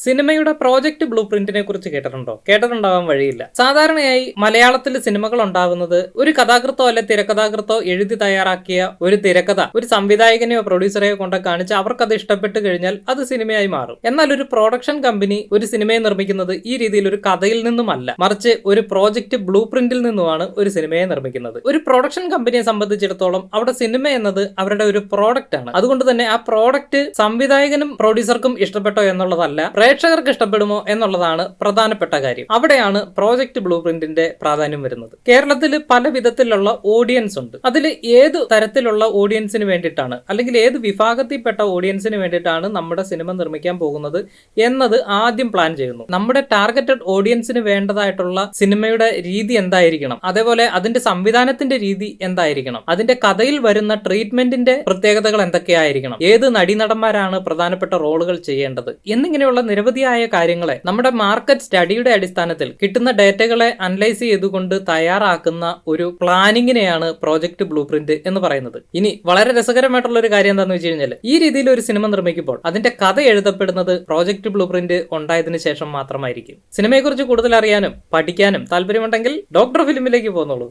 സിനിമയുടെ project blue പ്രിന്റിനെ കുറിച്ച് കേട്ടിട്ടുണ്ടോ? കേട്ടിട്ടുണ്ടാവാൻ വഴിയില്ല. സാധാരണയായി മലയാളത്തിൽ സിനിമകൾ ഉണ്ടാകുന്നത് ഒരു കഥാകൃത്തോ അല്ലെ തിരക്കഥാകൃത്തോ എഴുതി തയ്യാറാക്കിയ ഒരു തിരക്കഥ ഒരു സംവിധായകനെയോ പ്രൊഡ്യൂസറെയോ കൊണ്ട് കാണിച്ച് അവർക്കത് ഇഷ്ടപ്പെട്ട് കഴിഞ്ഞാൽ അത് സിനിമയായി മാറും. എന്നാൽ ഒരു പ്രൊഡക്ഷൻ കമ്പനി ഒരു സിനിമയെ നിർമ്മിക്കുന്നത് ഈ രീതിയിൽ ഒരു കഥയിൽ നിന്നുമല്ല, മറിച്ച് ഒരു പ്രോജക്റ്റ് ബ്ലൂ പ്രിന്റിൽ നിന്നുമാണ് ഒരു സിനിമയെ നിർമ്മിക്കുന്നത്. ഒരു പ്രൊഡക്ഷൻ കമ്പനിയെ സംബന്ധിച്ചിടത്തോളം അവിടെ സിനിമ എന്നത് അവരുടെ ഒരു പ്രോഡക്റ്റ് ആണ്. അതുകൊണ്ട് തന്നെ ആ പ്രോഡക്റ്റ് സംവിധായകനും പ്രൊഡ്യൂസർക്കും ഇഷ്ടപ്പെട്ടോ എന്നുള്ളതല്ല, പ്രേക്ഷകർക്ക് ഇഷ്ടപ്പെടുമോ എന്നുള്ളതാണ് പ്രധാനപ്പെട്ട കാര്യം. അവിടെയാണ് പ്രോജക്റ്റ് ബ്ലൂ പ്രിന്റിന്റെ പ്രാധാന്യം വരുന്നത്. കേരളത്തിൽ പല വിധത്തിലുള്ള ഓഡിയൻസ് ഉണ്ട്. അതിൽ ഏത് തരത്തിലുള്ള ഓഡിയൻസിന് വേണ്ടിയിട്ടാണ്, അല്ലെങ്കിൽ ഏത് വിഭാഗത്തിൽപ്പെട്ട ഓഡിയൻസിന് വേണ്ടിയിട്ടാണ് നമ്മുടെ സിനിമ നിർമ്മിക്കാൻ പോകുന്നത് എന്നത് ആദ്യം പ്ലാൻ ചെയ്യുന്നു. നമ്മുടെ ടാർഗറ്റഡ് ഓഡിയൻസിന് വേണ്ടതായിട്ടുള്ള സിനിമയുടെ രീതി എന്തായിരിക്കണം, അതേപോലെ അതിന്റെ സംവിധാനത്തിന്റെ രീതി എന്തായിരിക്കണം, അതിന്റെ കഥയിൽ വരുന്ന ട്രീറ്റ്മെന്റിന്റെ പ്രത്യേകതകൾ എന്തൊക്കെയായിരിക്കണം, ഏത് നടീനടന്മാരാണ് പ്രധാനപ്പെട്ട റോളുകൾ ചെയ്യേണ്ടത് എന്നിങ്ങനെയുള്ള നിരവധിയായ കാര്യങ്ങളെ നമ്മുടെ മാർക്കറ്റ് സ്റ്റഡിയുടെ അടിസ്ഥാനത്തിൽ കിട്ടുന്ന ഡേറ്റകളെ അനലൈസ് ചെയ്തുകൊണ്ട് തയ്യാറാക്കുന്ന ഒരു പ്ലാനിങ്ങിനെയാണ് പ്രോജക്റ്റ് ബ്ലൂ പ്രിന്റ് എന്ന് പറയുന്നത്. ഇനി വളരെ രസകരമായിട്ടുള്ള ഒരു കാര്യം എന്താണെന്ന് വെച്ച് കഴിഞ്ഞാൽ, ഈ രീതിയിൽ ഒരു സിനിമ നിർമ്മിക്കുമ്പോൾ അതിന്റെ കഥ എഴുതപ്പെടുന്നത് പ്രോജക്റ്റ് ബ്ലൂ പ്രിന്റ് ഉണ്ടായതിനു ശേഷം മാത്രമായിരിക്കും. സിനിമയെക്കുറിച്ച് കൂടുതൽ അറിയാനും പഠിക്കാനും താല്പര്യമുണ്ടെങ്കിൽ ഡോക്ടർ ഫിലിമിലേക്ക് പോന്നോളൂ.